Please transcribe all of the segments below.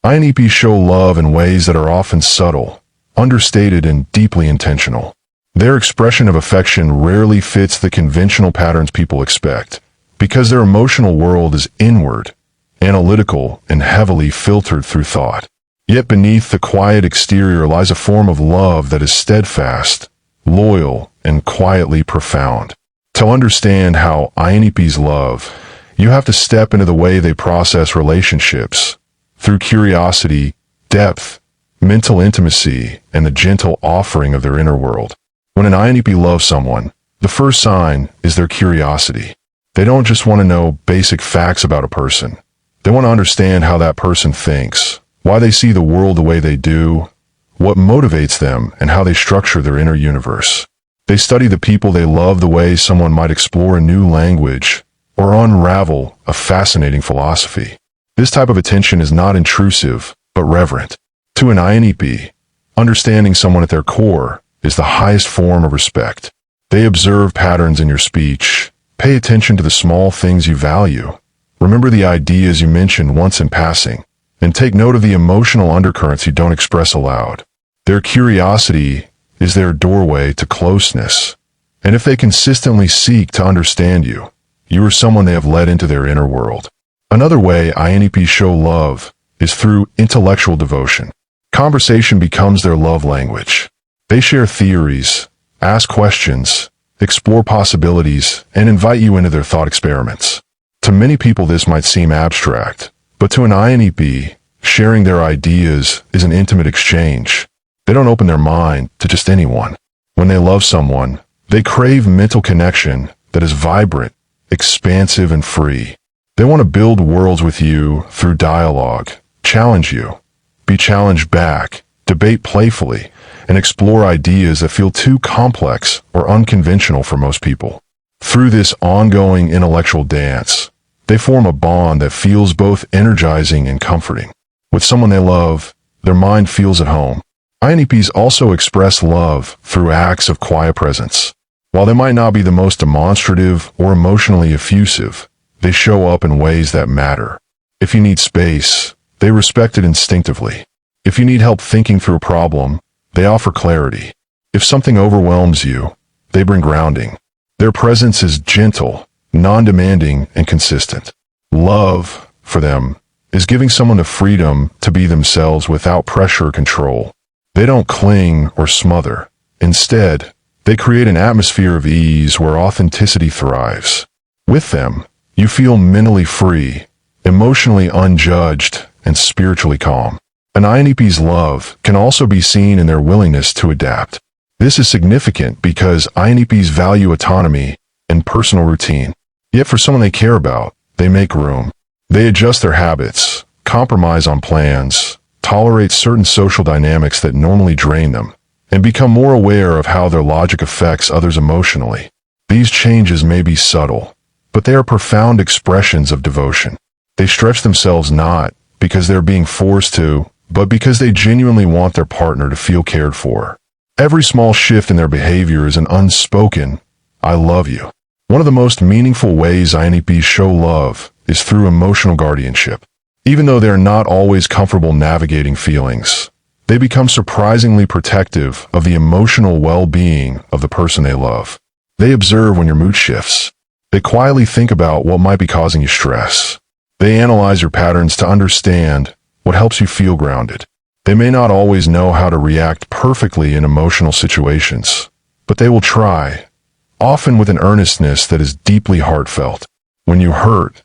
INTPs show love in ways that are often subtle, understated, and deeply intentional. Their expression of affection rarely fits the conventional patterns people expect, because their emotional world is inward, analytical, and heavily filtered through thought. Yet beneath the quiet exterior lies a form of love that is steadfast, loyal, and quietly profound. To understand how INTPs love, you have to step into the way they process relationships, through curiosity, depth, mental intimacy, and the gentle offering of their inner world. When an INTP loves someone, the first sign is their curiosity. They don't just want to know basic facts about a person. They want to understand how that person thinks, why they see the world the way they do, what motivates them, and how they structure their inner universe. They study the people they love the way someone might explore a new language or unravel a fascinating philosophy. This type of attention is not intrusive, but reverent. To an INTP, understanding someone at their core is the highest form of respect. They observe patterns in your speech, pay attention to the small things you value, remember the ideas you mentioned once in passing, and take note of the emotional undercurrents you don't express aloud. Their curiosity is their doorway to closeness, and if they consistently seek to understand you, you are someone they have led into their inner world. Another way INTPs show love is through intellectual devotion. Conversation becomes their love language. They share theories, ask questions, explore possibilities, and invite you into their thought experiments. To many people this might seem abstract, but to an INTP, sharing their ideas is an intimate exchange. They don't open their mind to just anyone. When they love someone, they crave mental connection that is vibrant, expansive, and free. They want to build worlds with you through dialogue, challenge you, be challenged back, debate playfully, and explore ideas that feel too complex or unconventional for most people. Through this ongoing intellectual dance, they form a bond that feels both energizing and comforting. With someone they love, their mind feels at home. INTPs also express love through acts of quiet presence. While they might not be the most demonstrative or emotionally effusive, they show up in ways that matter. If you need space, they respect it instinctively. If you need help thinking through a problem, they offer clarity. If something overwhelms you, they bring grounding. Their presence is gentle, non-demanding, and consistent. Love, for them, is giving someone the freedom to be themselves without pressure or control. They don't cling or smother. Instead, they create an atmosphere of ease where authenticity thrives. With them, you feel mentally free, emotionally unjudged, and spiritually calm. An INTP's love can also be seen in their willingness to adapt. This is significant because INTPs value autonomy and personal routine. Yet for someone they care about, they make room. They adjust their habits, compromise on plans, tolerate certain social dynamics that normally drain them, and become more aware of how their logic affects others emotionally. These changes may be subtle, but they are profound expressions of devotion. They stretch themselves not because they're being forced to, but because they genuinely want their partner to feel cared for. Every small shift in their behavior is an unspoken, "I love you." One of the most meaningful ways INTPs show love is through emotional guardianship. Even though they're not always comfortable navigating feelings, they become surprisingly protective of the emotional well-being of the person they love. They observe when your mood shifts. They quietly think about what might be causing you stress. They analyze your patterns to understand what helps you feel grounded. They may not always know how to react perfectly in emotional situations, but they will try, often with an earnestness that is deeply heartfelt. When you hurt,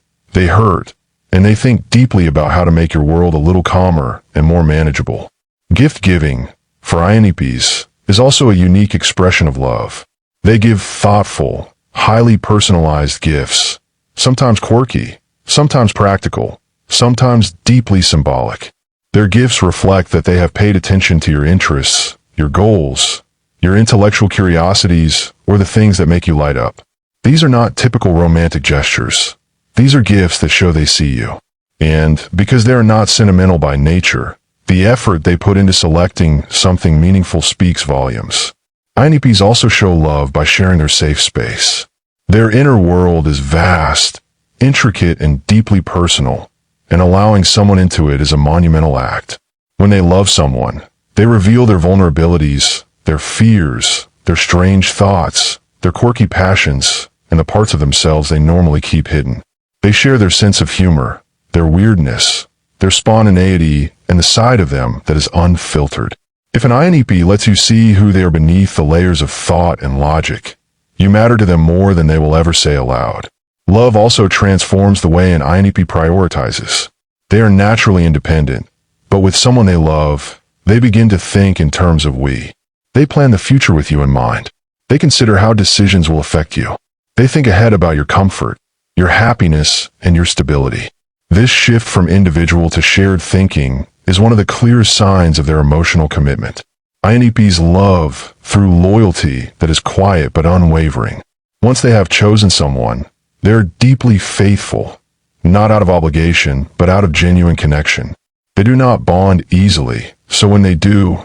and they think deeply about how to make your world a little calmer and more manageable. Gift-giving, for INTPs, is also a unique expression of love. They give thoughtful, highly personalized gifts, sometimes quirky, sometimes practical, sometimes deeply symbolic. Their gifts reflect that they have paid attention to your interests, your goals, your intellectual curiosities, or the things that make you light up. These are not typical romantic gestures. These are gifts that show they see you. And because they are not sentimental by nature, the effort they put into selecting something meaningful speaks volumes. INTPs also show love by sharing their safe space. Their inner world is vast, intricate, and deeply personal, and allowing someone into it is a monumental act. When they love someone, they reveal their vulnerabilities, their fears, their strange thoughts, their quirky passions, and the parts of themselves they normally keep hidden. They share their sense of humor, their weirdness, their spontaneity, and the side of them that is unfiltered. If an INTP lets you see who they are beneath the layers of thought and logic, you matter to them more than they will ever say aloud. Love also transforms the way an INTP prioritizes. They are naturally independent, but with someone they love, they begin to think in terms of we. They plan the future with you in mind. They consider how decisions will affect you. They think ahead about your comfort, your happiness, and your stability. This shift from individual to shared thinking is one of the clearest signs of their emotional commitment. INTPs love through loyalty that is quiet but unwavering. Once they have chosen someone, they are deeply faithful, not out of obligation, but out of genuine connection. They do not bond easily, so when they do,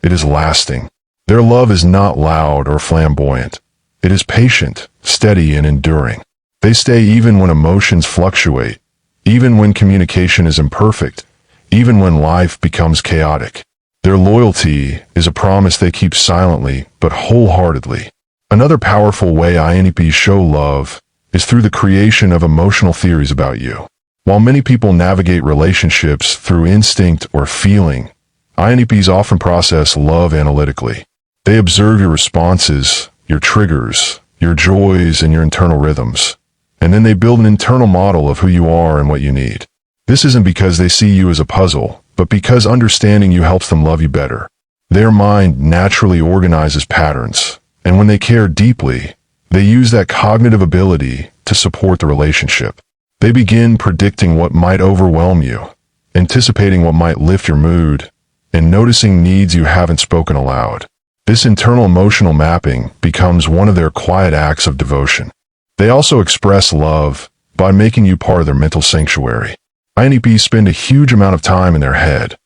it is lasting. Their love is not loud or flamboyant. It is patient, steady, and enduring. They stay even when emotions fluctuate, even when communication is imperfect, even when life becomes chaotic. Their loyalty is a promise they keep silently but wholeheartedly. Another powerful way INTPs show love is through the creation of emotional theories about you. While many people navigate relationships through instinct or feeling, INTPs often process love analytically. They observe your responses, your triggers, your joys, and your internal rhythms, and then they build an internal model of who you are and what you need. This isn't because they see you as a puzzle, but because understanding you helps them love you better. Their mind naturally organizes patterns, and when they care deeply, they use that cognitive ability to support the relationship. They begin predicting what might overwhelm you, anticipating what might lift your mood, and noticing needs you haven't spoken aloud. This internal emotional mapping becomes one of their quiet acts of devotion. They also express love by making you part of their mental sanctuary. INTPs spend a huge amount of time in their head,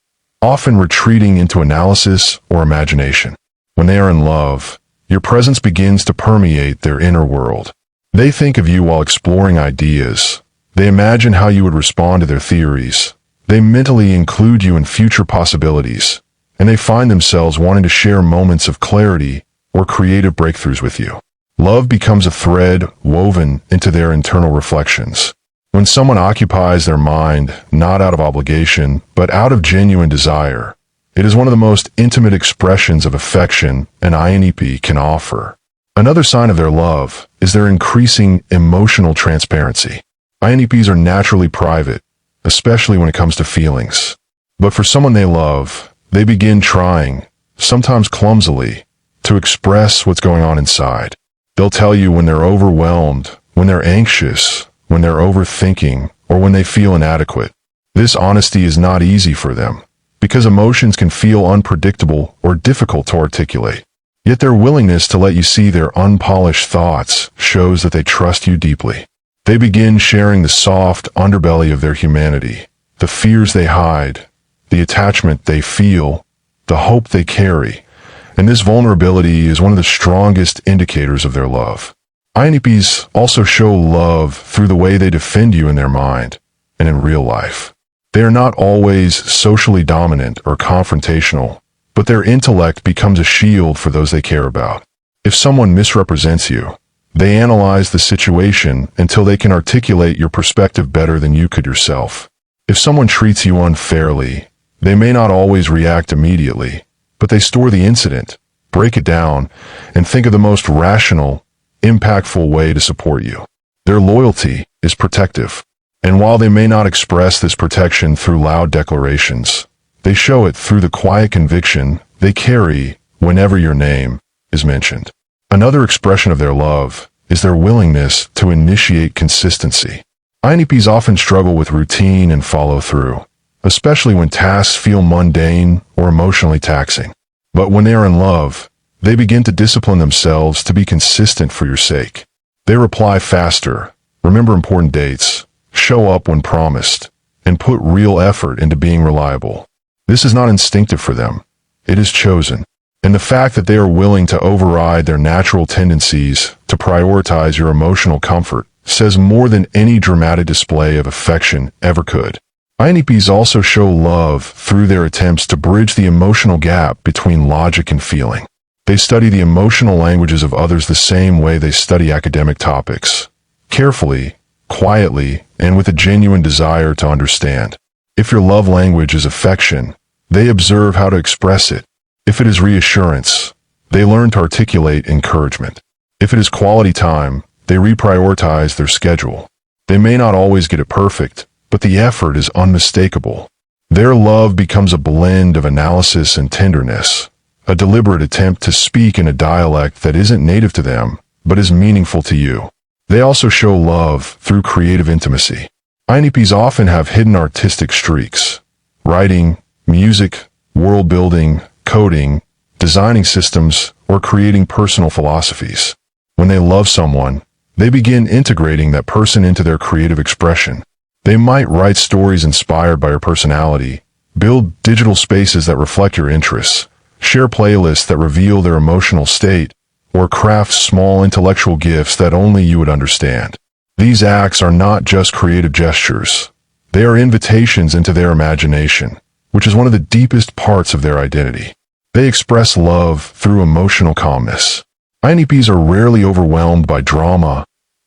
often retreating into analysis or imagination. When they are in love, your presence begins to permeate their inner world. They think of you while exploring ideas. They imagine how you would respond to their theories. They mentally include you in future possibilities, and they find themselves wanting to share moments of clarity or creative breakthroughs with you. Love becomes a thread woven into their internal reflections. When someone occupies their mind, not out of obligation, but out of genuine desire, it is one of the most intimate expressions of affection an INTP can offer. Another sign of their love is their increasing emotional transparency. INTPs are naturally private, especially when it comes to feelings. But for someone they love, they begin trying, sometimes clumsily, to express what's going on inside. They'll tell you when they're overwhelmed, when they're anxious, when they're overthinking, or when they feel inadequate. This honesty is not easy for them, because emotions can feel unpredictable or difficult to articulate. Yet their willingness to let you see their unpolished thoughts shows that they trust you deeply. They begin sharing the soft underbelly of their humanity, the fears they hide, the attachment they feel, the hope they carry, and this vulnerability is one of the strongest indicators of their love. INTPs also show love through the way they defend you in their mind and in real life. They are not always socially dominant or confrontational, but their intellect becomes a shield for those they care about. If someone misrepresents you, they analyze the situation until they can articulate your perspective better than you could yourself. If someone treats you unfairly, they may not always react immediately, but they store the incident, break it down, and think of the most rational, impactful way to support you. Their loyalty is protective, and while they may not express this protection through loud declarations, they show it through the quiet conviction they carry whenever your name is mentioned. Another expression of their love is their willingness to initiate consistency. INTPs often struggle with routine and follow-through, especially when tasks feel mundane or emotionally taxing. But when they are in love, they begin to discipline themselves to be consistent for your sake. They reply faster, remember important dates, show up when promised, and put real effort into being reliable. This is not instinctive for them. It is chosen. And the fact that they are willing to override their natural tendencies to prioritize your emotional comfort says more than any dramatic display of affection ever could. INTPs also show love through their attempts to bridge the emotional gap between logic and feeling. They study the emotional languages of others the same way they study academic topics, carefully, quietly, and with a genuine desire to understand. If your love language is affection, they observe how to express it. If it is reassurance, they learn to articulate encouragement. If it is quality time, they reprioritize their schedule. They may not always get it perfect, but the effort is unmistakable. Their love becomes a blend of analysis and tenderness, a deliberate attempt to speak in a dialect that isn't native to them, but is meaningful to you. They also show love through creative intimacy. INTPs often have hidden artistic streaks: writing, music, world building, coding, designing systems, or creating personal philosophies. When they love someone, they begin integrating that person into their creative expression. They might write stories inspired by your personality, build digital spaces that reflect your interests, share playlists that reveal their emotional state, or craft small intellectual gifts that only you would understand. These acts are not just creative gestures. They are invitations into their imagination, which is one of the deepest parts of their identity. They express love through emotional calmness. INTPs are rarely overwhelmed by drama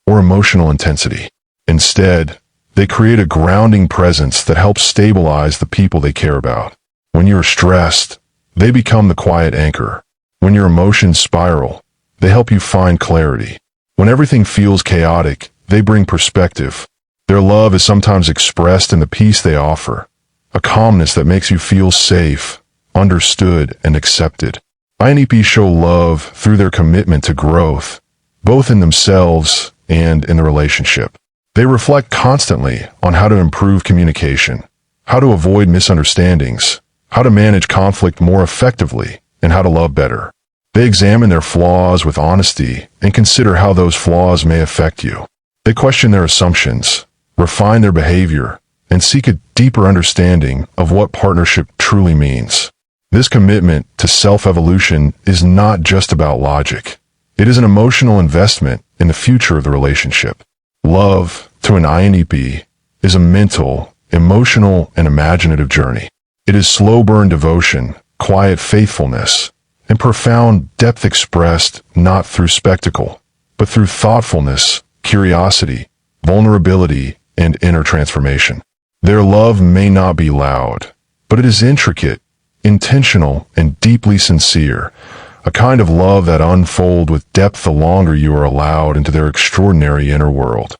or emotional intensity. Instead, they create a grounding presence that helps stabilize the people they care about. When you're stressed, they become the quiet anchor. When your emotions spiral, they help you find clarity. When everything feels chaotic, they bring perspective. Their love is sometimes expressed in the peace they offer, a calmness that makes you feel safe, understood, and accepted. INTPs show love through their commitment to growth, both in themselves and in the relationship. They reflect constantly on how to improve communication, how to avoid misunderstandings, how to manage conflict more effectively, and how to love better. They examine their flaws with honesty and consider how those flaws may affect you. They question their assumptions, refine their behavior, and seek a deeper understanding of what partnership truly means. This commitment to self-evolution is not just about logic. It is an emotional investment in the future of the relationship. Love, to an INTP, is a mental, emotional, and imaginative journey. It is slow-burn devotion, quiet faithfulness, and profound depth expressed not through spectacle, but through thoughtfulness, curiosity, vulnerability, and inner transformation. Their love may not be loud, but it is intricate, intentional, and deeply sincere, a kind of love that unfolds with depth the longer you are allowed into their extraordinary inner world.